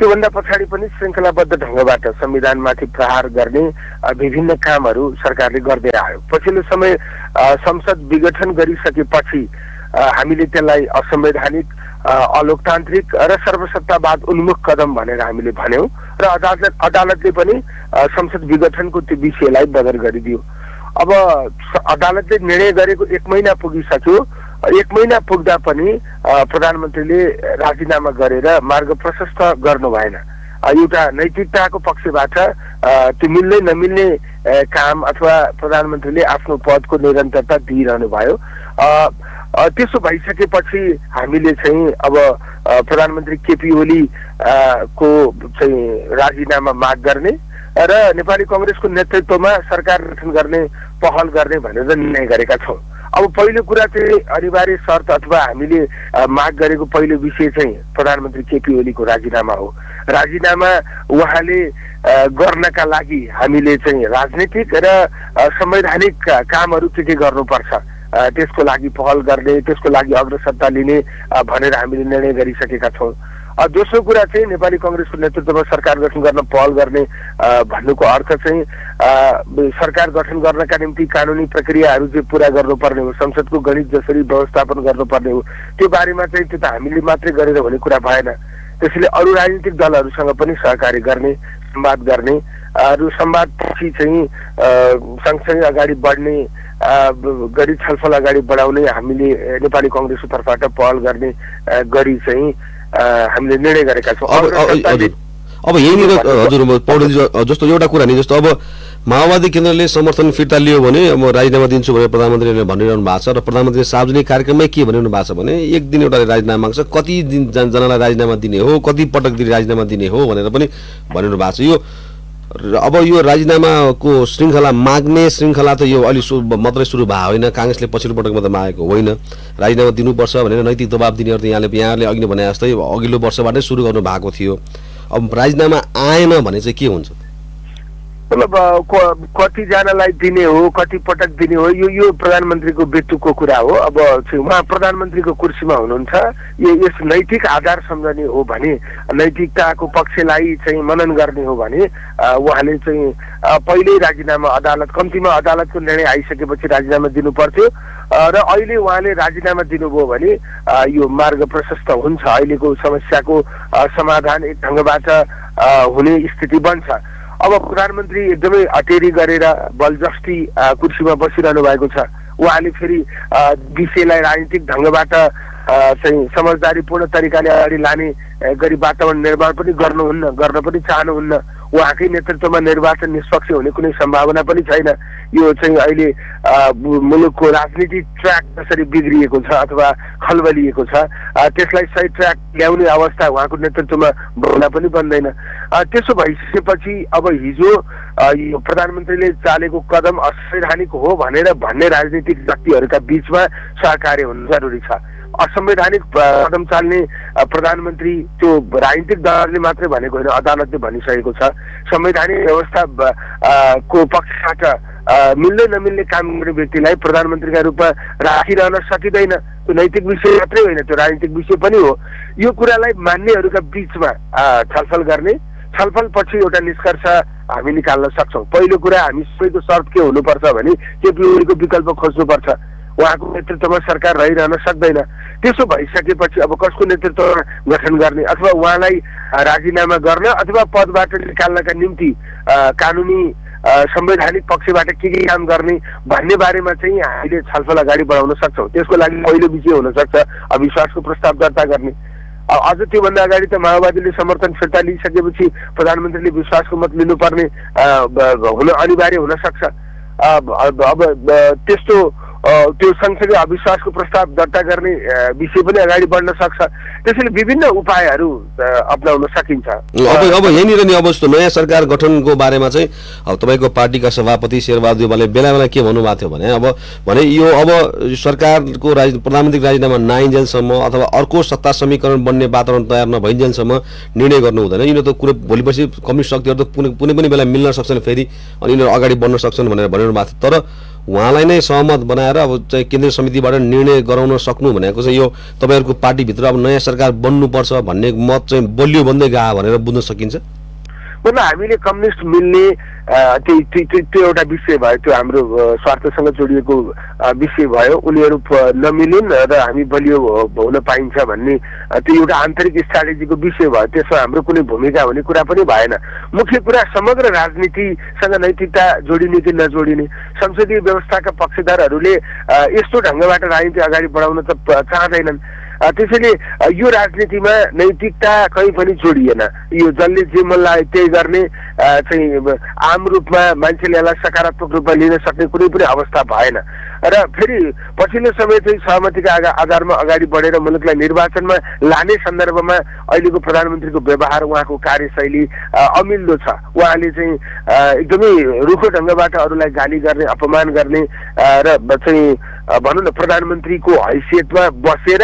त्योभन्दा पछाडि पनि श्रृङ्खलाबद्ध ढङ्गबाट संविधानमाथि प्रहार गर्ने विभिन्न कामहरू सरकारले गर्दै आयो। पछिल्लो समय संसद विघटन गरिसकेपछि हामीले त्यसलाई असंवैधानिक, अलोकतान्त्रिक र सर्वसत्तावाद उन्मुख कदम भनेर हामीले भन्यौं र अदालतले पनि संसद विघटनको त्यो विषयलाई बदर गरिदियो। अब अदालतले निर्णय गरेको 1 महिना पुगिसक्यो। 1 महिना पुग्दा पनि प्रधानमन्त्रीले राजीनामा गरेर मार्ग प्रशस्त गर्नु भएन। एउटा नैतिकताको पक्षबाट त्यो मिल्ने नमिल्ने काम अथवा प्रधानमन्त्रीले आफ्नो पदको निरन्तरता दिइरहनु भयो। त्यसो भइसकेपछि हामीले चाहिँ अब प्रधानमन्त्री केपी ओली को चाहिँ राजीनामा माग गर्ने र नेपाली कांग्रेसको नेतृत्वमा सरकार गठन गर्ने पहल गर्ने भनेर निर्णय गरेका छौं। अब पहिलो कुरा चाहिँ अनिवार्य शर्त अथवा हामीले माग गरेको पहिलो विषय चाहिँ प्रधानमन्त्री केपी ओलीको राजीनामा हो। राजीनामा उहाँले गर्नका लागि हामीले चाहिँ राजनीतिक र संवैधानिक कामहरू के गर्नुपर्छ त्यसको लागि पहल गर्ने, त्यसको लागि अग्रसरता लिने भनेर हामीले निर्णय गरिसकेका छौं। दोस्रो कुरा चाहिँ नेपाली कांग्रेसको नेतृत्वमा सरकार गठन गर्न पहल गर्ने भन्नुको अर्थ चाहिँ सरकार गठन गर्नका निम्ति कानुनी प्रक्रियाहरू चाहिँ पूरा गर्नुपर्ने हो, संसदको गणित जसरी व्यवस्थापन गर्नुपर्ने हो, त्यो बारेमा चाहिँ त्यो त हामीले मात्रै गरेर हुने कुरा भएन। त्यसैले अरू राजनीतिक दलहरूसँग पनि सहकार्य गर्ने, संवाद गर्ने, अरू संवादपछि चाहिँ सँगसँगै अगाडि बढ्ने गरी छलफल अगाडि बढाउने हामीले नेपाली कांग्रेसको तर्फबाट पहल गर्ने गरी चाहिँ हामीले निर्णय गरेका छौं। अब यहीँनिर हजुर पौडेलजी जस्तो एउटा कुरा नि, जस्तो अब माओवादी केन्द्रले समर्थन फिर्ता लियो भने अब राजीनामा दिन्छु भनेर प्रधानमन्त्रीले भनिरहनु भएको छ र प्रधानमन्त्रीले सार्वजनिक कार्यक्रममै के भनिरहनु भएको छ भने 1 दिन एउटा राजीनामा माग्छ, कति दिन जनालाई राजीनामा दिने हो, कति पटक राजीनामा दिने हो भनेर पनि भनिरहनु भएको छ। यो अब यो राजीनामाको श्रृङ्खला माग्ने श्रृङ्खला त यो अलि मात्रै सुरु भएको होइन, कांग्रेसले पछिल्लो पटक मात्र मागेको होइन। राजीनामा दिनुपर्छ भनेर नैतिक दबाब दिनेहरू त यहाँले अघि नै भने जस्तै अघिल्लो वर्षबाटै सुरु गर्नु भएको थियो। अब राजीनामा आएन भने चाहिँ के हुन्छ? मतलब कतिजनालाई दिने हो, कति पटक दिने हो, यो प्रधानमन्त्रीको बेतुको कुरा हो। अब उहाँ प्रधानमन्त्रीको कुर्सीमा हुनुहुन्छ, यस नैतिक आधार सम्झने हो भने, नैतिकताको पक्षलाई चाहिँ मनन गर्ने हो भने उहाँले चाहिँ पहिल्यै राजीनामा कम्तीमा अदालतको निर्णय आइसकेपछि राजीनामा दिनु पर्थ्यो र अहिले उहाँले राजीनामा दिनुभयो भने यो मार्ग प्रशस्त हुन्छ, अहिलेको समस्याको समाधान एक ढङ्गबाट हुने स्थिति बन्छ। अब प्रधानमन्त्री एकदमै अटेरी गरेर बलजस्ती कुर्सीमा बसिरहनु भएको छ। उहाँले फेरि विषयलाई राजनीतिक ढङ्गबाट चाहिँ समझदारीपूर्ण तरिकाले अगाडि लाने गरी वातावरण निर्माण पनि गर्न पनि चाहनुहुन्न। उहाँकै नेतृत्वमा निर्वाचन निष्पक्ष हुने कुनै सम्भावना पनि छैन। यो चाहिँ अहिले मुलुकको राजनीतिक ट्र्याक कसरी बिग्रिएको छ अथवा खलबलिएको छ, त्यसलाई सही ट्र्याक ल्याउने अवस्था उहाँको नेतृत्वमा हुन पनि बन्दैन। त्यसो भइसकेपछि अब हिजो यो प्रधानमन्त्रीले चालेको कदम असंवैधानिक हो भनेर भन्ने राजनीतिक शक्तिहरूका बीचमा सहकार्य हुनु जरुरी छ। असंवैधानिक कदम चाल्ने प्रधानमन्त्री त्यो राजनीतिक दलले मात्रै भनेको होइन, अदालतले भनिसकेको छ। संवैधानिक व्यवस्था को पक्षबाट मिल्ने नमिल्ने काम गर्ने व्यक्तिलाई प्रधानमन्त्रीका रूपमा राखिरहन सकिँदैन। त्यो नैतिक विषय मात्रै होइन, त्यो राजनीतिक विषय पनि हो। यो कुरालाई मान्नेहरूका बीचमा छलफल गर्ने, छलफल पछि एउटा निष्कर्ष हामी निकाल्न सक्छौँ। पहिलो कुरा, हामी सबैको शर्त के हुनुपर्छ भने केपी ओलीको विकल्प खोज्नुपर्छ। उहाँको नेतृत्वमा सरकार रहिरहन सक्दैन। त्यसो भइसकेपछि अब कसको नेतृत्वमा गठन गर्ने अथवा उहाँलाई राजीनामा गर्न अथवा पदबाट निकाल्नका निम्ति कानुनी संवैधानिक पक्षबाट के काम गर्ने भन्ने बारेमा चाहिँ हामीले छलफल अगाडि बढाउन सक्छौँ। त्यसको लागि पहिलो विषय हुन सक्छ अविश्वासको प्रस्ताव दर्ता गर्ने। अझ त्योभन्दा अगाडि त माओवादीले समर्थन फिर्ता लिइसकेपछि प्रधानमन्त्रीले विश्वासको मत लिनुपर्ने हुन अनिवार्य हुन सक्छ। अब त्यस्तो त्यो सँगसँगै अविश्वासको प्रस्ताव दर्ता गर्ने विषय पनि अगाडि बढ्न सक्छ। त्यसैले विभिन्न उपायहरू अपनाउन सकिन्छ। अब यहीँनिर नि अब जस्तो नयाँ सरकार गठनको बारेमा चाहिँ अब तपाईँको पार्टीका सभापति शेरबहादुर देउवाले बेला बेला के भन्नुभएको थियो भने यो अब सरकारको प्रधानमन्त्रीको राजीनामा नआइन्जेलसम्म अथवा अर्को सत्ता समीकरण बन्ने वातावरण तयार नभइन्जेलसम्म निर्णय गर्नु हुँदैन। यिनीहरू त कुनै भोलिपछि कम्युनिस्ट शक्तिहरू त कुनै पनि बेला मिल्न सक्छन् फेरि, अनि यिनीहरू अगाडि बढ्न सक्छन् भनेर भनिरहनु भएको थियो। तर उहाँलाई नै सहमत बनाएर अब चाहिँ केन्द्रीय समितिबाट निर्णय गराउन सक्नु भनेको चाहिँ यो तपाईँहरूको पार्टीभित्र अब नयाँ सरकार बन्नुपर्छ भन्ने मत चाहिँ बलियो बन्दै गयो भनेर बुझ्न सकिन्छ? मतलब हामीले कम्युनिस्ट मिल्ने त्यो एउटा विषय भयो, त्यो हाम्रो स्वार्थसँग जोडिएको विषय भयो। उनीहरू नमिलिन् र हामी बलियो हुन पाइन्छ भन्ने त्यो एउटा आन्तरिक स्ट्राटेजीको विषय भयो। त्यसमा हाम्रो कुनै भूमिका हुने कुरा पनि भएन। मुख्य कुरा समग्र राजनीतिसँग नैतिकता जोडिने कि नजोडिने। संसदीय व्यवस्थाका पक्षधरहरूले यस्तो ढङ्गबाट राजनीति अगाडि बढाउन त चाहँदैनन्। त्यसैले यो राजनीतिमा नैतिकता कहीँ पनि जोडिएन। यो जसले जे मन लाग्यो त्यही गर्ने चाहिँ आम रूपमा मान्छेले यसलाई सकारात्मक रूपमा लिन सक्ने कुनै पनि अवस्था भएन। र फेरि पछिल्लो समय चाहिँ सहमतिका आधारमा अगाडि बढेर मुलुकलाई निर्वाचनमा लाने सन्दर्भमा अहिलेको प्रधानमन्त्रीको व्यवहार, उहाँको कार्यशैली अमिल्दो छ। उहाँले चाहिँ एकदमै रुखो ढङ्गबाट अरूलाई गाली गर्ने, अपमान गर्ने र चाहिँ भनौँ न प्रधानमन्त्रीको हैसियतमा बसेर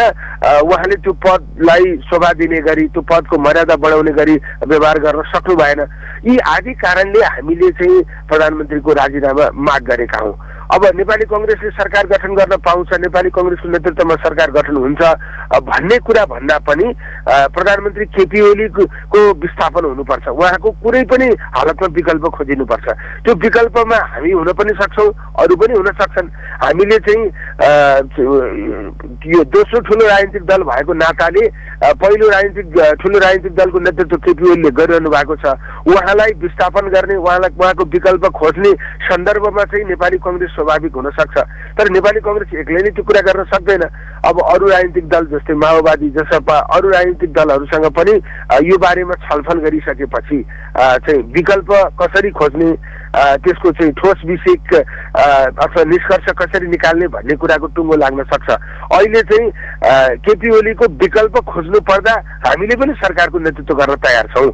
उहाँले त्यो पदलाई शोभा दिने गरी, त्यो पदको मर्यादा बढाउने गरी व्यवहार गर्न सक्नु भएन। यी आदि कारणले हामीले चाहिँ प्रधानमन्त्रीको राजीनामा माग गरेका हौँ। अब नेपाली कङ्ग्रेसले सरकार गठन गर्न पाउँछ, नेपाली कङ्ग्रेसको नेतृत्वमा सरकार गठन हुन्छ भन्ने कुरा भन्दा पनि प्रधानमन्त्री केपी ओलीको विस्थापन हुनुपर्छ। उहाँको कुनै पनि हालतमा विकल्प खोजिनुपर्छ। त्यो विकल्पमा हामी हुन पनि सक्छौँ, अरू पनि हुन सक्छन्। हामीले चाहिँ यो दोस्रो ठुलो राजनीतिक दल भएको नाताले पहिलो ठुलो राजनीतिक दलको नेतृत्व केपी ओलीले गरिरहनु भएको छ। उहाँलाई विस्थापन गर्ने, उहाँको विकल्प खोज्ने सन्दर्भमा चाहिँ नेपाली कङ्ग्रेस स्वाभाविक हुन सक्छ। तर नेपाली कङ्ग्रेस एक्लै नै त्यो कुरा गर्न सक्दैन। अब अरू राजनीतिक दल जस्तै माओवादी, जसपा, अरू राजनीतिक दलहरूसँग पनि यो बारेमा छलफल गरिसकेपछि चाहिँ विकल्प कसरी खोज्ने, त्यसको चाहिँ ठोस विषयक अथवा निष्कर्ष कसरी निकाल्ने भन्ने कुराको टुङ्गो लाग्न सक्छ। अहिले चाहिँ केपी ओलीको विकल्प खोज्नु पर्दा हामीले पनि सरकारको नेतृत्व गर्न तयार छौँ।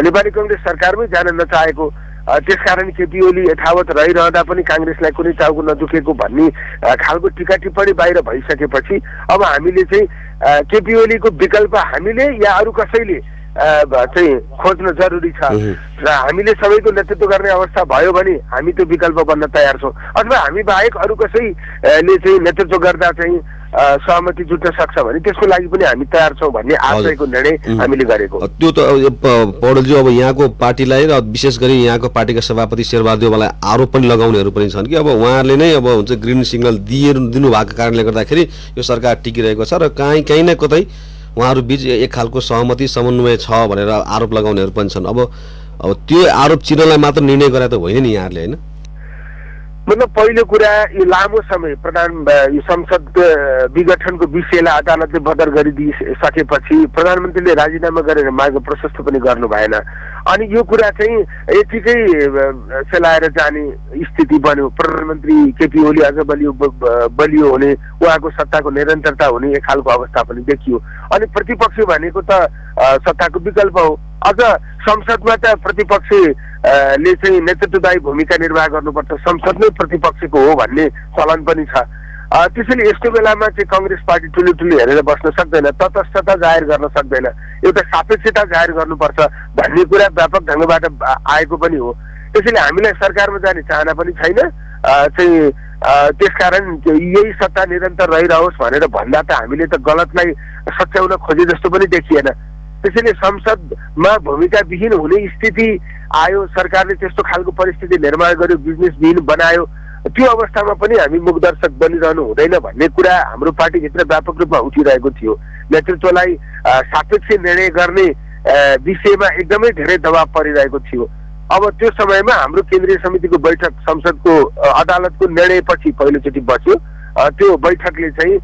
नेपाली कङ्ग्रेस सरकारमै जान नचाहेको, त्यसकारण केपी ओली यथावत रहिरहँदा पनि काङ्ग्रेसलाई कुनै टाउको नदुखेको भन्ने खालको टिका टिप्पणी बाहिर भइसकेपछि अब हामीले चाहिँ केपी ओलीको विकल्प हामीले या अरू कसैले चाहिँ खोज्न जरुरी छ र हामीले सबैको नेतृत्व गर्ने अवस्था भयो भने हामी त्यो विकल्प बन्न तयार छौँ। अथवा हामी बाहेक अरू कसैले चाहिँ नेतृत्व गर्दा चाहिँ सहमति जुट्न सक्छ भने त्यसको लागि पनि हामी तयार छौँ भन्ने आशयको निर्णय हामीले गरेको। त्यो त पौडेलजी अब यहाँको पार्टीलाई र विशेष गरी यहाँको पार्टीका सभापति शेरबहादुर देउवालाई आरोप पनि लगाउनेहरू पनि छन् कि अब उहाँहरूले नै अब हुन्छ ग्रिन सिग्नल दिनुभएको कारणले गर्दाखेरि यो सरकार टिकिरहेको छ र कहीँ न कतै उहाँहरू बीच एक खालको सहमति समन्वय छ भनेर आरोप लगाउनेहरू पनि छन्। अब त्यो आरोप चिर्नलाई मात्र निर्णय गरे त होइन नि यहाँहरूले, होइन? मतलब पहिलो कुरा यो लामो समय यो संसद विघटनको विषयलाई अदालतले बदर गरिदिइसकेपछि प्रधानमन्त्रीले राजीनामा गरेर मार्ग प्रशस्त पनि गर्नु भएन। अनि यो कुरा चाहिँ यतिकै सेलाएर जाने स्थिति बन्यो। प्रधानमन्त्री केपी ओली अझ बलियो हुने, उहाँको सत्ताको निरन्तरता हुने एक खालको अवस्था पनि देखियो। अनि प्रतिपक्ष भनेको त सत्ताको विकल्प हो। अझ संसदमा त प्रतिपक्षले चाहिँ नेतृत्वदायी भूमिका निर्वाह गर्नुपर्छ, संसद नै प्रतिपक्षको हो भन्ने चलन पनि छ। त्यसैले यस्तो बेलामा चाहिँ कङ्ग्रेस पार्टी ठुलो हेरेर बस्न सक्दैन, तटस्थता जाहेर गर्न सक्दैन, एउटा सापेक्षता जाहेर गर्नुपर्छ भन्ने कुरा व्यापक ढङ्गबाट आएको पनि हो। त्यसैले हामीलाई सरकारमा जाने चाहना पनि छैन। चाहिँ त्यसकारण यही सत्ता निरन्तर रहिरहोस् भनेर भन्दा त हामीले त गलतलाई सच्याउन खोजे जस्तो पनि देखिएन। त्यसैले संसदमा भूमिकाविहीन हुने स्थिति आयो, सरकारले त्यस्तो खालको परिस्थिति निर्माण गर्यो, बिजनेसविहीन बनायो। त्यो अवस्थामा पनि हामी मुखदर्शक बनिरहनु हुँदैन भन्ने कुरा हाम्रो पार्टीभित्र व्यापक रूपमा उठिरहेको थियो। नेतृत्वलाई सापेक्ष निर्णय गर्ने विषयमा एकदमै धेरै दबाव परिरहेको थियो। अब त्यो समयमा हाम्रो केन्द्रीय समितिको बैठक संसदको अदालतको निर्णयपछि पहिलोचोटि बस्यो। त्यो बैठकले चाहिँ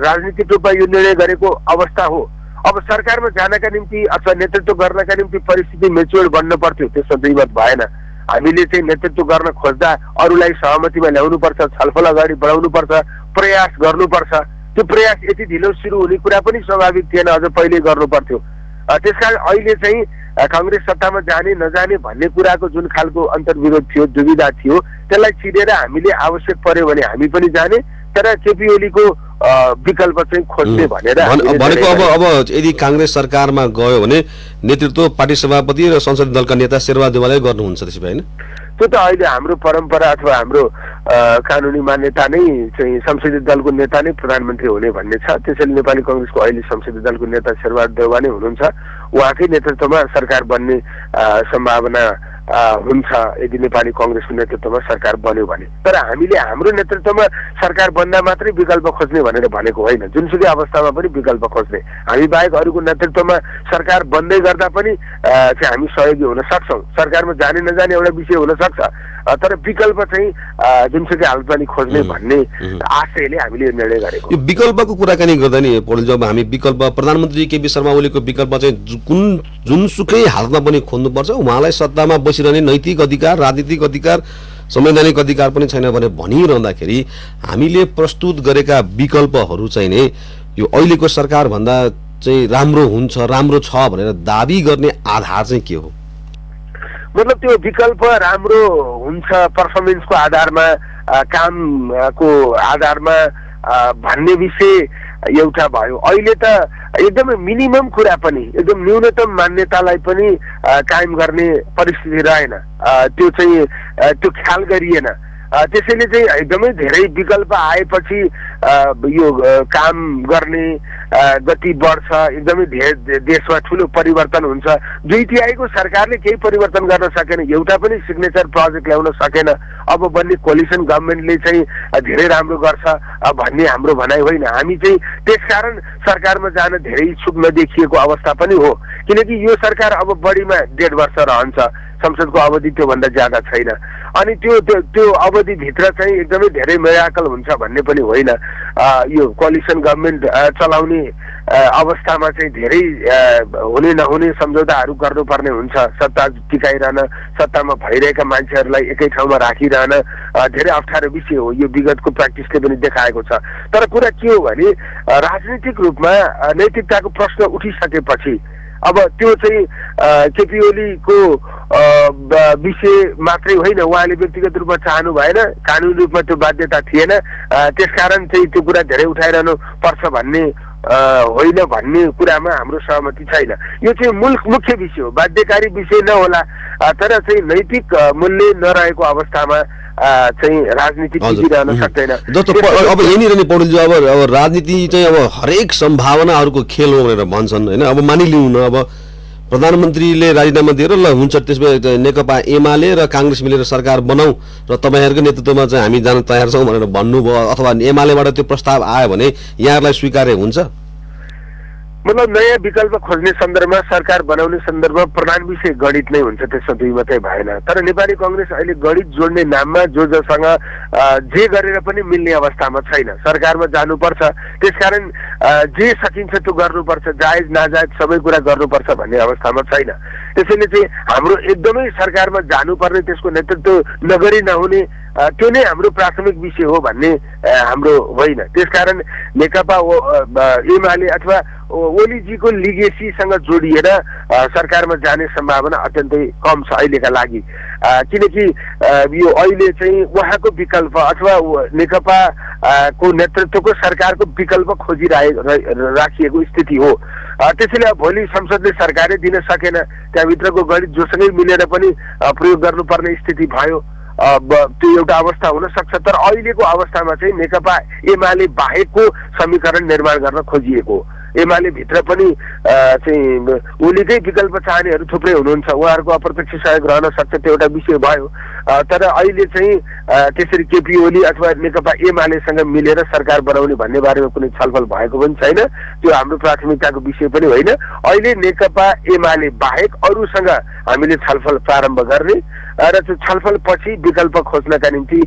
राजनीतिक रूपमा यो निर्णय गरेको अवस्था हो। अब सरकारमा जानका निम्ति अथवा नेतृत्व गर्नका निम्ति परिस्थिति मेच्योर बन्न पर्थ्यो, त्यसमा दुईमत भएन। हामीले चाहिँ नेतृत्व गर्न खोज्दा अरूलाई सहमतिमा ल्याउनुपर्छ, छलफल अगाडि बढाउनुपर्छ, प्रयास गर्नुपर्छ। त्यो प्रयास यति ढिलो सुरु हुने कुरा पनि स्वाभाविक थिएन, अझ पहिले गर्नु पर्थ्यो। त्यसकारण अहिले चाहिँ काङ्ग्रेस सत्तामा जाने नजाने भन्ने कुराको जुन खालको अन्तर्विरोध थियो, दुविधा थियो, त्यसलाई चिरेर हामीले आवश्यक पर्यो भने हामी पनि जाने, तर केपी ओलीको विकल्प चाहिँ खोज्ने भनेर भनेको। अब यदि काङ्ग्रेस सरकारमा गयो भने नेतृत्व पार्टी सभापति र संसदीय दलका नेता शेरबहादुर देउवाले गर्नुहुन्छ त्यसो भए, होइन? त्यो त अहिले हाम्रो परम्परा अथवा हाम्रो कानुनी मान्यता नै चाहिँ संसदीय दलको नेता नै प्रधानमन्त्री हुने भन्ने छ। त्यसैले नेपाली कांग्रेसको अहिले संसदीय दलको नेता शेरबहादुर देउवा नै हुनुहुन्छ। उहाँकै नेतृत्वमा सरकार बन्ने सम्भावना हुन्छ यदि नेपाली कांग्रेसको नेतृत्वमा सरकार बन्यो भने। तर हामीले हाम्रो नेतृत्वमा सरकार बन्दा मात्रै विकल्प खोज्ने भनेर भनेको होइन, जुनसुकै अवस्थामा पनि विकल्प खोज्ने। हामी बाहेक अरूको नेतृत्वमा सरकार बन्दै गर्दा पनि चाहिँ हामी सहयोगी हुन सक्छौँ। सरकारमा जाने नजाने एउटा विषय हुन सक्छ, तर विकल्प चाहिँ जुनसुकै हालत पनि खोज्ने भन्ने आशयले हामीले यो निर्णय गरेको। यो विकल्पको कुराकानी गर्दा नि पौडेलजी, अब हामी विकल्प प्रधानमन्त्री केपी शर्मा ओलीको विकल्प चाहिँ जुनसुकै हालतमा पनि खोज्नुपर्छ, उहाँलाई सत्तामा बसिरहने नैतिक अधिकार, राजनीतिक अधिकार, संवैधानिक अधिकार पनि छैन भने भनिरहँदाखेरि हामीले प्रस्तुत गरेका विकल्पहरू चाहिँ नै यो अहिलेको सरकार भन्दा चाहिँ राम्रो हुन्छ, राम्रो छ भनेर दाबी गर्ने आधार चाहिँ के हो? मतलब त्यो विकल्प राम्रो हुन्छ पर्फर्मेन्सको आधारमा, कामको आधारमा भन्ने विषय एउटा भयो। अहिले त एकदमै मिनिमम कुरा पनि, एकदम न्यूनतम मान्यतालाई पनि कायम गर्ने परिस्थिति रहेन, त्यो चाहिँ त्यो ख्याल गरिएन। त्यसैले चाहिँ एकदमै धेरै विकल्प आएपछि यो काम गर्ने गति बढ्छ, एकदमै धेरै देशमा ठुलो परिवर्तन हुन्छ। 2/3 सरकारले केही परिवर्तन गर्न सकेन, एउटा पनि सिग्नेचर प्रोजेक्ट ल्याउन सकेन। अब बन्ने कोलिसन गभर्मेन्टले चाहिँ धेरै राम्रो गर्छ भन्ने हाम्रो भनाइ होइन। हामी चाहिँ त्यसकारण सरकारमा जान धेरै इच्छुक नदेखिएको अवस्था पनि हो, किनकि यो सरकार अब बढीमा 1.5 वर्ष रहन्छ, संसदको अवधि त्योभन्दा ज्यादा छैन। अनि त्यो अवधिभित्र चाहिँ एकदमै धेरै मिराकल हुन्छ भन्ने पनि होइन। यो कोलिसन गभर्मेन्ट चलाउने अवस्थामा चाहिँ धेरै हुने नहुने सम्झौताहरू गर्नुपर्ने हुन्छ। सत्ता टिकाइरहन, सत्तामा भइरहेका मान्छेहरूलाई एकै ठाउँमा राखिरहन धेरै अप्ठ्यारो विषय हो, यो विगतको प्र्याक्टिसले पनि देखाएको छ। तर कुरा के हो भने राजनीतिक रूपमा नैतिकताको प्रश्न उठिसकेपछि अब त्यो चाहिँ केपी ओलीको विषय मात्रै होइन, उहाँले व्यक्तिगत रूपमा चाहनु भएन, कानुनी रूपमा त्यो बाध्यता थिएन, त्यसकारण चाहिँ त्यो कुरा धेरै उठाइरहनु पर्छ भन्ने होइन भन्ने कुरामा हाम्रो सहमति छैन। यो चाहिँ मुख्य विषय हो, बाध्यकारी विषय नहोला, तर चाहिँ नैतिक मूल्य नरहेको अवस्थामा चाहिँ राजनीति टिकिरहन सक्दैन। जस्तो अब यहीँनिर नि पौडेलजी, अब राजनीति चाहिँ अब हरेक सम्भावनाहरूको खेल हो भनेर भन्छन् होइन। अब मानिलिउँ न, अब प्रधानमन्त्रीले राजीनामा दिएर ल हुन्छ त्यसमा नेकपा एमाले र कांग्रेस मिलेर सरकार बनाऊ र तपाईँहरूको नेतृत्वमा चाहिँ हामी जान तयार छौँ भनेर भन्नुभयो, अथवा एमालेबाट त्यो प्रस्ताव आयो भने यहाँहरूलाई स्वीकार्य हुन्छ? मतलब नयाँ विकल्प खोज्ने सन्दर्भमा, सरकार बनाउने सन्दर्भमा प्रधान विषय गणित नै हुन्छ, त्यसमा दुई मात्रै भएन। तर नेपाली कांग्रेस अहिले गणित जोड्ने नाममा जोसँग जे गरेर पनि मिल्ने अवस्थामा छैन, सरकारमा जानुपर्छ। त्यसकारण जे सकिन्छ त्यो गर्नुपर्छ, जायज नाजायज सबै कुरा गर्नुपर्छ भन्ने अवस्थामा छैन। त्यसैले चाहिँ हाम्रो एकदमै सरकारमा जानुपर्ने, त्यसको नेतृत्व नगरी नहुने, त्यो नै हाम्रो प्राथमिक विषय हो भन्ने हाम्रो होइन। त्यसकारण नेकपा एमाले अथवा ओलीजीको लिगेसीसँग जोडिएर सरकारमा जाने सम्भावना अत्यन्तै कम छ अहिलेका लागि, किनकि यो अहिले चाहिँ उहाँको विकल्प अथवा नेकपा को नेतृत्वको सरकारको विकल्प राखिएको स्थिति हो। त्यसैले भोलि संसदले सरकारै दिन सकेन, त्यहाँभित्रको गणित जोसँगै मिलेर पनि प्रयोग गर्नुपर्ने स्थिति भयो, त्यो एउटा अवस्था हुन सक्छ। तर अहिलेको अवस्थामा चाहिँ नेकपा एमाले बाहेकको समीकरण निर्माण गर्न खोजिएको। एमाले भित्र पनि चाहिँ ओलीकै विकल्प चाहनेहरू थुप्रै हुनुहुन्छ, उहाँहरूको अप्रत्यक्ष सहयोग रहन सक्छ, त्यो एउटा विषय भयो। तर अहिले चाहिँ त्यसरी केपी ओली अथवा नेकपा एमालेसँग मिलेर सरकार बनाउने भन्ने बारेमा कुनै छलफल भएको पनि छैन, त्यो हाम्रो प्राथमिकताको विषय पनि होइन। अहिले नेकपा एमाले बाहेक अरूसँग हामीले छलफल प्रारम्भ गर्ने र त्यो छलफल पछि विकल्प खोज्नका निम्ति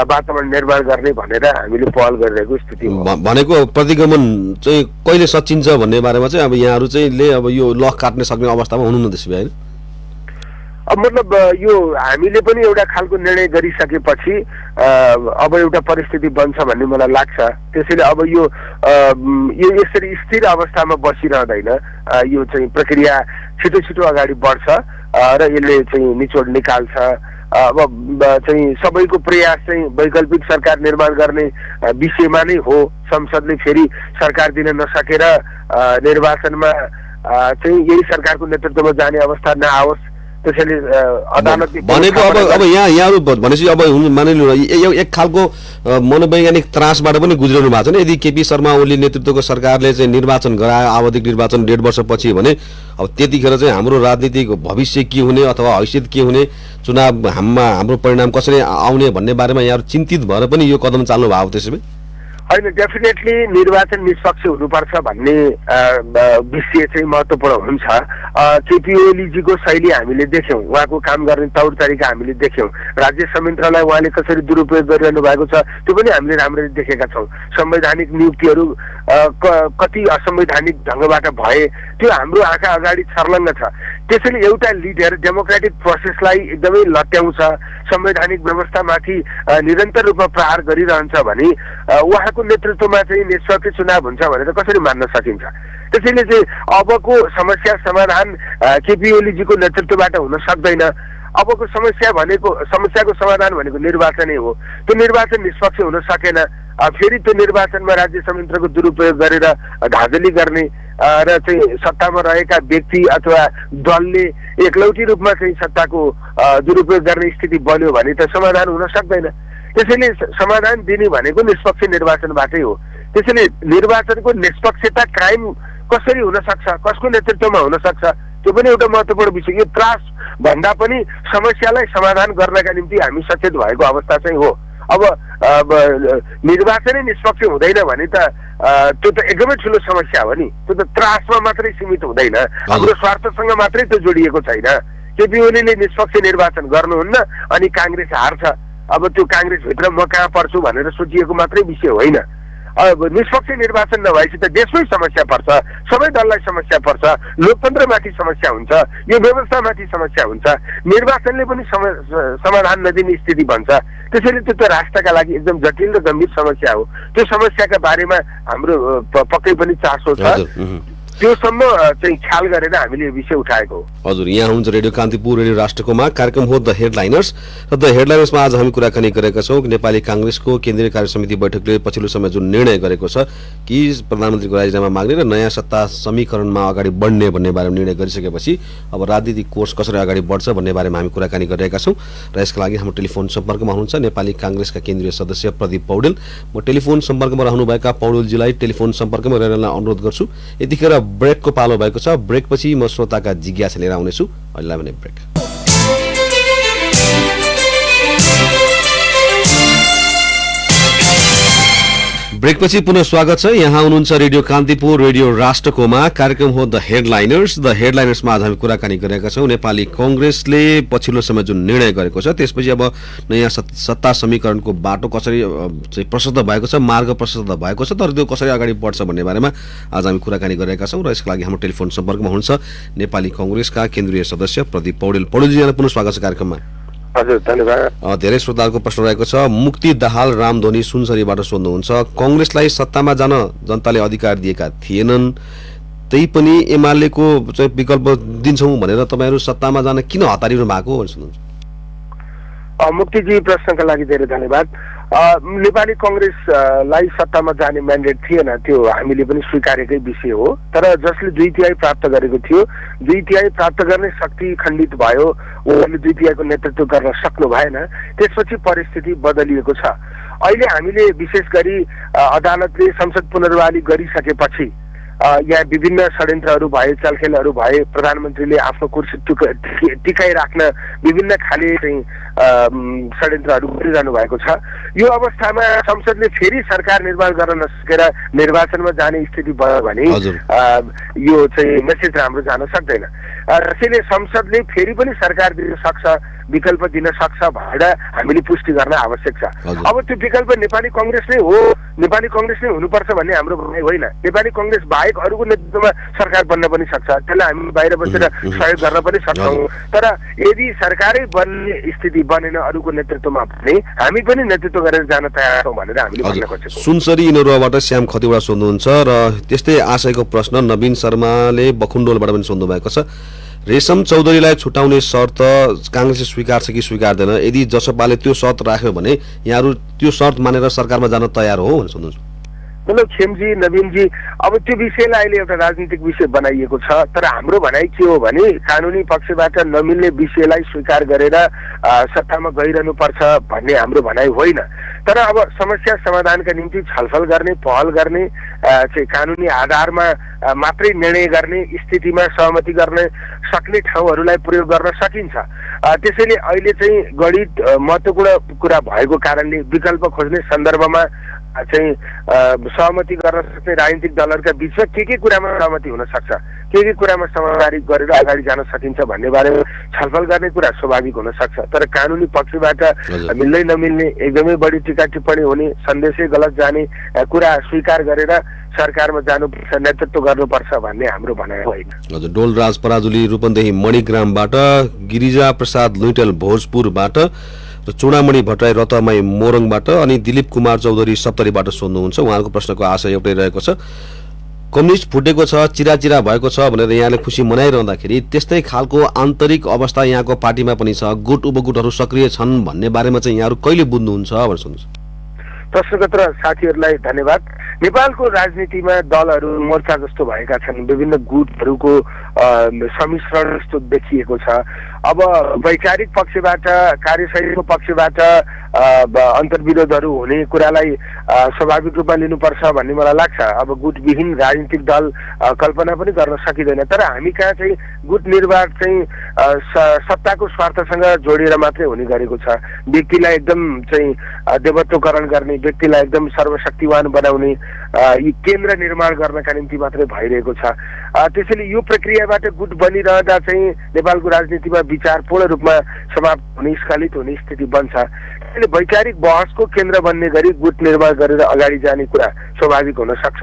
वातावरण निर्माण गर्ने भनेर हामीले पहल गरिरहेको स्थिति हो। भनेको प्रतिगमन चाहिँ कहिले सचिन्छ भन्ने बारेमा चाहिँ अब यहाँहरू चाहिँ अब यो लक काट्न सक्ने अवस्थामा हुनु न त्यसो भए? अब मतलब यो हामीले पनि एउटा खालको निर्णय गरिसकेपछि अब एउटा परिस्थिति बन्छ भन्ने मलाई लाग्छ। त्यसैले अब यो यसरी स्थिर अवस्थामा बसिरहँदैन, यो चाहिँ प्रक्रिया छिटो छिटो अगाडि बढ्छ र यसले चाहिँ निचोड निकाल्छ। अब चाहिँ सबैको प्रयास चाहिँ वैकल्पिक सरकार निर्माण गर्ने विषयमा नै हो। संसदले फेरि सरकार दिन नसकेर निर्वाचनमा चाहिँ यही सरकारको नेतृत्वमा जाने अवस्था नआओस् त्यसैले अदालतले भनेको अब यहाँहरू भनेपछि अब मानिलिनु एक खालको मनोवैज्ञानिक त्रासबाट पनि गुज्रिनु भएको छ नि। यदि केपी शर्मा ओली नेतृत्वको सरकारले चाहिँ निर्वाचन गरायो, आवधिक निर्वाचन 1.5 वर्षपछि भने अब त्यतिखेर चाहिँ हाम्रो राजनीतिक भविष्य के हुने अथवा हैसियत के हुने, चुनाव हाम्रो परिणाम कसरी आउने भन्ने बारेमा यहाँहरू चिन्तित भएर पनि यो कदम चाल्नु भएको त्यसो भए? होइन, डेफिनेटली निर्वाचन निष्पक्ष हुनुपर्छ भन्ने विषय चाहिँ महत्त्वपूर्ण हुन्छ। केपी ओलीजीको शैली हामीले देख्यौँ, उहाँको काम गर्ने तौर तरिका हामीले देख्यौँ, राज्य संयन्त्रलाई उहाँले कसरी दुरुपयोग गरिरहनु भएको छ त्यो पनि हामीले राम्ररी देखेका छौँ। संवैधानिक नियुक्तिहरू कति असंवैधानिक ढङ्गबाट भए त्यो हाम्रो आँखा अगाडि छर्लङ्ग छ। त्यसैले एउटा लिडर डेमोक्रेटिक प्रोसेसलाई एकदमै लट्याउँछ, संवैधानिक व्यवस्थामाथि निरन्तर रूपमा प्रहार गरिरहन्छ भने उहाँको नेतृत्वमा चाहिँ निष्पक्ष चुनाव हुन्छ भनेर कसरी मान्न सकिन्छ? त्यसैले चाहिँ अबको समस्या समाधान केपी ओलीजीको नेतृत्वबाट हुन सक्दैन। अबको समस्याको समाधान भनेको निर्वाचनै हो। त्यो निर्वाचन निष्पक्ष हुन सकेन, फेरि त्यो निर्वाचनमा राज्य संयन्त्रको दुरुपयोग गरेर धाँधली गर्ने र चाहिँ सत्तामा रहेका व्यक्ति अथवा दलले एकलौटी रूपमा चाहिँ सत्ताको दुरुपयोग गर्ने स्थिति बन्यो भने त समाधान हुन सक्दैन। त्यसैले समाधान दिने भनेको निष्पक्ष निर्वाचनबाटै हो। त्यसैले निर्वाचनको निष्पक्षता कायम कसरी हुन सक्छ, कसको नेतृत्वमा हुन सक्छ त्यो पनि एउटा महत्त्वपूर्ण विषय। यो त्रास भन्दा पनि समस्यालाई समाधान गर्नका निम्ति हामी सचेत भएको अवस्था चाहिँ हो। अब निर्वाचनै निष्पक्ष हुँदैन भने त त्यो त एकदमै ठुलो समस्या हो नि। त्यो त त्रासमा मात्रै सीमित हुँदैन, हाम्रो स्वार्थसँग मात्रै त्यो जोडिएको छैन। केपी ओलीले निष्पक्ष निर्वाचन गर्नुहुन्न अनि काङ्ग्रेस हार्छ, अब त्यो काङ्ग्रेसभित्र म कहाँ पर्छु भनेर सोचिएको मात्रै विषय होइन। अब निष्पक्ष निर्वाचन नभएपछि त देशमै समस्या पर्छ, सबै दललाई समस्या पर्छ, लोकतन्त्रमाथि समस्या हुन्छ, यो व्यवस्थामाथि समस्या हुन्छ, निर्वाचनले पनि समाधान नदिने स्थिति बन्छ। त्यसैले त्यो त राष्ट्रका लागि एकदम जटिल र गम्भीर समस्या हो। त्यो समस्याका बारेमा हाम्रो पक्कै पनि चासो छ, त्योसम्म चाहिँ ख्याल गरेर हामीले यो विषय उठाएको हो। हजुर, यहाँ हुनुहुन्छ रेडियो कान्तिपुर, रेडियो राष्ट्रकोमा, कार्यक्रम हो द हेडलाइनर्स र द हेडलाइनर्समा आज हामी कुराकानी गरेका छौँ नेपाली काङ्ग्रेसको केन्द्रीय कार्य समिति बैठकले पछिल्लो समय जुन निर्णय गरेको छ कि प्रधानमन्त्रीको राजीनामा माग्ने र नयाँ सत्ता समीकरणमा अगाडि बढ्ने भन्ने बारेमा निर्णय गरिसकेपछि अब राजनीतिक कोर्स कसरी अगाडि बढ्छ भन्ने बारेमा हामी कुराकानी गरिरहेका छौँ र यसका लागि हाम्रो टेलिफोन सम्पर्कमा हुनुहुन्छ नेपाली काङ्ग्रेसका केन्द्रीय सदस्य प्रदीप पौडेल। म टेलिफोन सम्पर्कमा रहनुभएका पौडेलजीलाई टेलिफोन सम्पर्कमा रहनलाई अनुरोध गर्छु। यतिखेर ब्रेकको पालो भएको छ, ब्रेकपछि म श्रोताका जिज्ञासा लिएर आउनेछु। अहिले भने ब्रेक। ब्रेकपछि पुनः स्वागत छ। यहाँ हुनुहुन्छ रेडियो कान्तिपुर, रेडियो राष्ट्रकोमा, कार्यक्रम हो द हेडलाइनर्स। द हेडलाइनर्समा आज हामी कुराकानी गरेका छौँ नेपाली काङ्ग्रेसले पछिल्लो समय जुन निर्णय गरेको छ त्यसपछि अब नयाँ सत्ता समीकरणको बाटो कसरी चाहिँ प्रशस्त भएको छ, मार्ग प्रशस्त भएको छ, तर त्यो कसरी अगाडि बढ्छ भन्ने बारेमा आज हामी कुराकानी गरेका छौँ र यसका लागि हाम्रो टेलिफोन सम्पर्कमा हुनुहुन्छ नेपाली काङ्ग्रेसका केन्द्रीय सदस्य प्रदीप पौडेल। पौडेलजी, यहाँलाई पुनः स्वागत छ कार्यक्रममा। हजुर, धन्यवाद। धेरै श्रोताहरूको प्रश्न रहेको छ। मुक्ति दाहाल रामधोनी सुनसरीबाट सोध्नुहुन्छ, काङ्ग्रेसलाई सत्तामा जान जनताले अधिकार दिएका थिएनन्, त्यही पनि एमालेको चाहिँ विकल्प दिन्छौँ भनेर तपाईँहरू सत्तामा जान किन हतारिनु भएको भनेर सोध्नुहुन्छ? मुक्तिजी, प्रश्नका लागि धेरै धन्यवाद। नेपाली काङ्ग्रेसलाई सत्तामा जाने म्यान्डेट थिएन, त्यो हामीले पनि स्वीकारेकै विषय हो। तर जसले 2/3 प्राप्त गरेको थियो, 2/3 प्राप्त गर्ने शक्ति खण्डित भयो, उहाँले 2/3 नेतृत्व गर्न सक्नु भएन। त्यसपछि परिस्थिति बदलिएको छ। अहिले हामीले विशेष गरी अदालतले संसद पुनर्वाली गरिसकेपछि यहाँ विभिन्न षड्यन्त्रहरू भए, चलखेलहरू भए, प्रधानमन्त्रीले आफ्नो कुर्सी टिकाइराख्न विभिन्न खाले चाहिँ षड्यन्त्रहरू गरिरहनु भएको छ। यो अवस्थामा संसदले फेरि सरकार निर्माण गर्न नसकेर निर्वाचनमा जाने स्थिति भयो भने यो चाहिँ मेसेज राम्रो जान सक्दैन। त्यसैले संसदले फेरि पनि सरकार दिन सक्छ, विकल्प दिन सक्छ भनेर हामीले पुष्टि गर्न आवश्यक छ। अब त्यो विकल्प नेपाली काङ्ग्रेस नै हो, नेपाली काङ्ग्रेस नै हुनुपर्छ भन्ने हाम्रो भनाइ होइन। नेपाली काङ्ग्रेस बाहेक अरूको नेतृत्वमा सरकार बन्न पनि सक्छ, त्यसलाई हामी बाहिर बसेर सहयोग गर्न पनि सक्छौँ। तर यदि सरकारै बन्ने स्थिति बनेन अरूको नेतृत्वमा भने हामी पनि नेतृत्व गरेर जान तयार छौँ भनेर हामीले भन्न खोजेको। सुनसरी इनोरुवाबाट श्याम खतिवडा सोध्नुहुन्छ र त्यस्तै आशयको प्रश्न नवीन शर्माले बखुन्डोलबाट पनि सोध्नु भएको छ। रेशम चौधरीलाई छुटाउने शर्त काङ्ग्रेसले स्वीकार्छ कि स्वीकार्दैन? यदि जसपाले त्यो शर्त राख्यो भने यहाँहरू त्यो शर्त मानेर सरकारमा जान तयार हो भनेर सोध्नुहुन्छ? मतलब खेमजी नवीनजी अब त्यो विषयलाई अहिले एउटा राजनीतिक विषय बनाइएको छ। तर हाम्रो भनाइ के हो भने कानुनी पक्षबाट नमिल्ने विषयलाई स्वीकार गरेर सत्तामा गइरहनु पर्छ भन्ने हाम्रो भनाइ होइन। तर अब समस्या समाधानका निम्ति छलफल गर्ने, पहल गर्ने, चाहिँ कानुनी आधारमा मात्रै निर्णय गर्ने स्थितिमा सहमति गर्न सक्ने ठाउँहरूलाई प्रयोग गर्न सकिन्छ। त्यसैले अहिले चाहिँ गणित महत्त्वपूर्ण कुरा भएको कारणले विकल्प खोज्ने सन्दर्भमा चाहिँ सहमति गर्न सक्ने राजनीतिक दलहरूका बिचमा के कुरामा सहमति हुन सक्छ, के कुरामा समझदारी गरेर अगाडि जान सकिन्छ भन्ने बारेमा छलफल गर्ने कुरा स्वाभाविक हुन सक्छ। तर कानुनी पक्षबाट मिल्दै नमिल्ने, एकदमै बढी टीका टिप्पणी हुने, सन्देशै गलत जाने कुरा स्वीकार गरेर सरकारमा जानुपर्छ, नेतृत्व गर्नुपर्छ भन्ने हाम्रो भनाइ होइन। हजुर, डोलराज पराजुली रूपन्देही मणिग्रामबाट, गिरिजा प्रसाद लुइटेल भोजपुरबाट र चूडामणि भट्टराई रतमाई मोरङबाट अनि दिलीप कुमार चौधरी सप्तरीबाट सोध्नुहुन्छ। उहाँको प्रश्नको आशय एउटै रहेको छ, कम्युनिस्ट फुटेको छ, चिराचिरा भएको छ भनेर यहाँले खुसी मनाइरहँदाखेरि त्यस्तै खालको आन्तरिक अवस्था यहाँको पार्टीमा पनि छ, गुट उपगुटहरू सक्रिय छन् भन्ने बारेमा चाहिँ यहाँहरू कहिले बुझ्नुहुन्छ भनेर सोध्नुहुन्छ। प्रश्नकर्ता साथीहरूलाई धन्यवाद। नेपालको राजनीतिमा दलहरू मोर्चा जस्तो भएका छन्, विभिन्न गुटहरूको सम्मिश्रण जस्तो देखिएको छ। अब वैचारिक पक्षबाट, कार्यशैलीको पक्षबाट अन्तर्विरोधहरू हुने कुरालाई स्वाभाविक रूपमा लिनुपर्छ भन्ने मलाई लाग्छ। अब गुटविहीन राजनीतिक दल कल्पना पनि गर्न सकिँदैन। तर हामी कहाँ चाहिँ गुट निर्वाह चाहिँ सत्ताको स्वार्थसँग जोडिएर मात्रै हुने गरेको छ। व्यक्तिलाई एकदम चाहिँ देवत्वकरण गर्ने, व्यक्तिलाई एकदम सर्वशक्तिवान बनाउने, यी केन्द्र निर्माण गर्नका निम्ति मात्रै भइरहेको छ। त्यसैले यो प्रक्रियाबाट गुट बनिरहँदा चाहिँ नेपालको राजनीतिमा विचार पूर्ण रूपमा समाप्त हुने, स्खलित हुने स्थिति बन्छ। त्यसैले वैचारिक बहसको केन्द्र बन्ने गरी गुट निर्माण गरेर अगाडि जाने कुरा स्वाभाविक हुन सक्छ।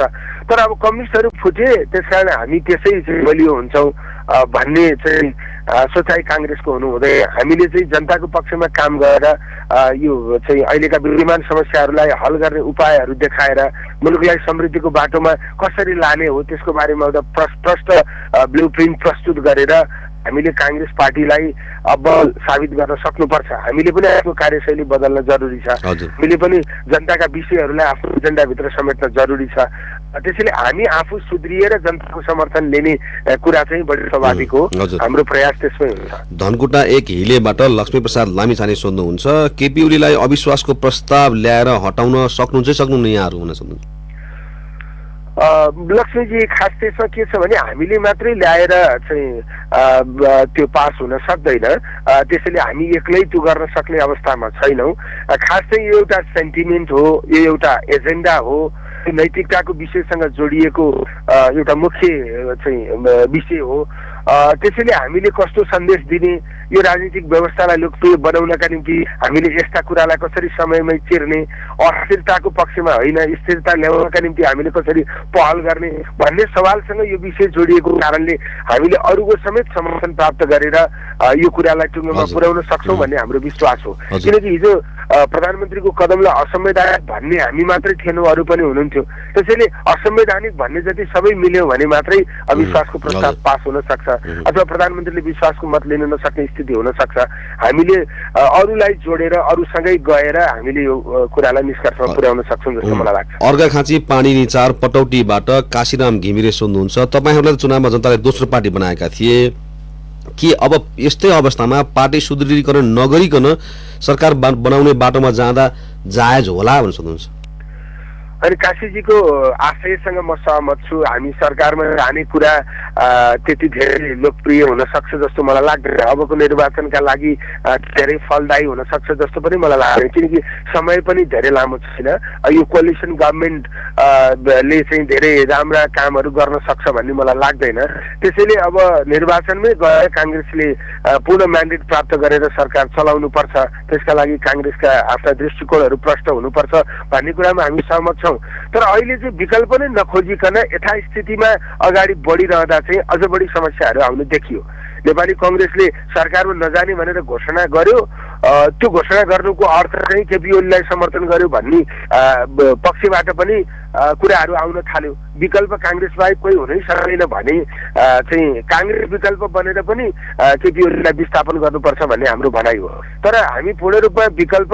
तर अब कम्युनिस्टहरू फुटे त्यसकारण हामी त्यसै चाहिँ बलियो हुन्छौँ भन्ने चाहिँ सोचाइ काङ्ग्रेसको हुनु हुँदैन। हामीले चाहिँ जनताको पक्षमा काम गरेर यो चाहिँ अहिलेका विद्यमान समस्याहरूलाई हल गर्ने उपायहरू देखाएर मुलुकलाई समृद्धिको बाटोमा कसरी लाने हो त्यसको बारेमा एउटा प्रष्ट ब्लुप्रिन्ट प्रस्तुत गरेर हामीले काङ्ग्रेस पार्टीलाई अब साबित गर्न सक्नुपर्छ। हामीले पनि आफ्नो कार्यशैली बदल्न जरुरी छ। हामीले पनि जनताका विषयहरूलाई आफ्नो एजेन्डाभित्र समेट्न जरुरी छ। त्यसैले हामी आफू सुध्रिएर जनताको समर्थन लिने कुरा चाहिँ बढी स्वाभाविक हो। हाम्रो प्रयास त्यसमै हुन्छ। धनकुटा एक हिलेबाट लक्ष्मी प्रसाद लामिछाने सोध्नुहुन्छ, केपी ओलीलाई अविश्वासको प्रस्ताव ल्याएर हटाउन सक्नुहुन्न यहाँहरू हुन सक्नुहुन्छ? लक्ष्मीजी खास त्यसमा के छ भने हामीले मात्रै ल्याएर चाहिँ त्यो पास हुन सक्दैन। त्यसैले हामी एक्लै त्यो गर्न सक्ने अवस्थामा छैनौँ। खास चाहिँ यो एउटा सेन्टिमेन्ट हो, यो एउटा एजेन्डा हो, नैतिकताको विषयसँग जोडिएको एउटा मुख्य चाहिँ विषय हो। त्यसैले हामीले कस्तो सन्देश दिने, यो राजनीतिक व्यवस्थालाई लोकप्रिय बनाउनका निम्ति हामीले यस्ता कुरालाई कसरी समयमै चिर्ने, अस्थिरताको पक्षमा होइन स्थिरता ल्याउनका निम्ति हामीले कसरी पहल गर्ने भन्ने सवालसँग यो विषय जोडिएको कारणले हामीले अरूको समेत समर्थन प्राप्त गरेर यो कुरालाई टुङ्गोमा पुर्याउन सक्छौँ भन्ने हाम्रो विश्वास हो। किनकि हिजो प्रधानमन्त्रीको कदमलाई असंवैधानिक भन्ने हामी मात्रै थिएनौँ, अरू पनि हुनुहुन्थ्यो। त्यसैले असंवैधानिक भन्ने जति सबै मिल्यो भने मात्रै अविश्वासको प्रस्ताव पास हुन सक्छ अथवा प्रधानमन्त्रीले विश्वासको मत लिन नसक्ने स्थिति हुन सक्छ। हामीले अरूलाई जोडेर अरूसँगै गएर हामीले यो कुरालाई निष्कर्षमा पुर्याउन सक्छौँ जस्तो मलाई लाग्छ। अर्घाखाँची पानी 4 पटौटीबाट काशीराम घिमिरे सोध्नुहुन्छ, तपाईहरुलाई चुनावमा जनताले दोस्रो पार्टी बनाएका थिए, के अब यस्तै अवस्थामा पार्टी सुदृढीकरण नगरिकन सरकार बनाउने बाटोमा जाँदा जायज होला भनेर सोध्नुहुन्छ? अनि काशीजीको आशयसँग म सहमत छु। हामी सरकारमा जाने कुरा त्यति धेरै लोकप्रिय हुन सक्छ जस्तो मलाई लाग्दैन। अबको निर्वाचनका लागि धेरै फलदायी हुन सक्छ जस्तो पनि मलाई लाग्दैन, किनकि समय पनि धेरै लामो छैन। यो कोलिसन गभर्मेन्टले चाहिँ धेरै राम्रा कामहरू गर्न सक्छ भन्ने मलाई लाग्दैन। त्यसैले अब निर्वाचनमै गएर काङ्ग्रेसले पूर्ण म्यान्डेट प्राप्त गरेर सरकार चलाउनु पर्छ, त्यसका लागि काङ्ग्रेसका आफ्ना दृष्टिकोणहरू प्रष्ट हुनुपर्छ भन्ने कुरामा हामी सहमत छौँ। तर अहिले चाहिँ विकल्प नै नखोजिकन यथास्थितिमा अगाडि बढिरहँदा चाहिँ अझ बढी समस्याहरू आउनु देखियो। नेपाली कांग्रेसले सरकारमा नजाने भनेर घोषणा गर्यो त्यो घोषणा गर्नुको अर्थ चाहिँ केपी ओलीलाई समर्थन गर्यो भन्ने पक्षबाट पनि कुराहरू आउन थाल्यो। विकल्प काङ्ग्रेस बाहेक कोही हुनै सक्दैन भने चाहिँ काङ्ग्रेस विकल्प बनेर पनि केपी ओलीलाई विस्थापन गर्नुपर्छ भन्ने हाम्रो भनाइ हो। तर हामी पूर्ण रूपमा विकल्प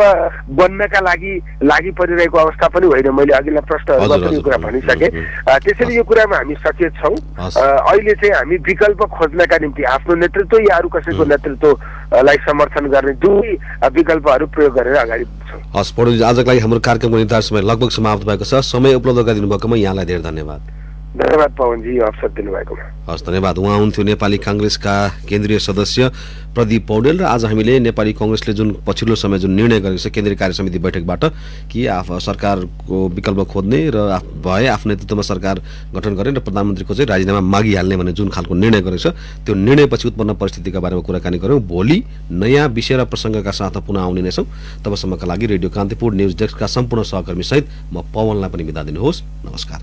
बन्नका लागि परिरहेको अवस्था पनि होइन। मैले अघिल्ला प्रश्नहरूमा पनि यो कुरा भनिसकेँ। त्यसैले यो कुरामा हामी सचेत छौँ। अहिले चाहिँ हामी विकल्प खोज्नका निम्ति आफ्नो नेतृत्व या अरू कसैको नेतृत्वलाई समर्थन गर्ने दुवै विकल्पहरू प्रयोग गरेर अगाडि बढ्छौँ। हस् पौडेलजी, आजको लागि हाम्रो कार्यक्रमको निर्धारित समय लगभग समाप्त भएको छ। समय उपलब्ध गराइदिनु भएकोमा यहाँलाई धेरै धन्यवाद। धन्यवाद पवनजी, यो अवसर दिनुभएकोमा। हस् धन्यवाद। उहाँ हुन्थ्यो नेपाली काङ्ग्रेसका केन्द्रीय सदस्य प्रदीप पौडेल। र आज हामीले नेपाली काङ्ग्रेसले जुन पछिल्लो समय जुन निर्णय गरेको छ केन्द्रीय कार्य समिति बैठकबाट कि सरकारको विकल्प खोज्ने र भए आफ्नो नेतृत्वमा सरकार गठन गर्ने र प्रधानमन्त्रीको चाहिँ राजीनामा मागिहाल्ने भन्ने जुन खालको निर्णय गरेको छ त्यो निर्णयपछि उत्पन्न परिस्थितिका बारेमा कुराकानी गऱ्यौँ। भोलि नयाँ विषय र प्रसङ्गका साथ पुनः आउने नै छौँ। तबसम्मका लागि रेडियो कान्तिपुर न्युज डेस्कका सम्पूर्ण सहकर्मी सहित म पवनलाई पनि बिदा दिनुहोस्। नमस्कार।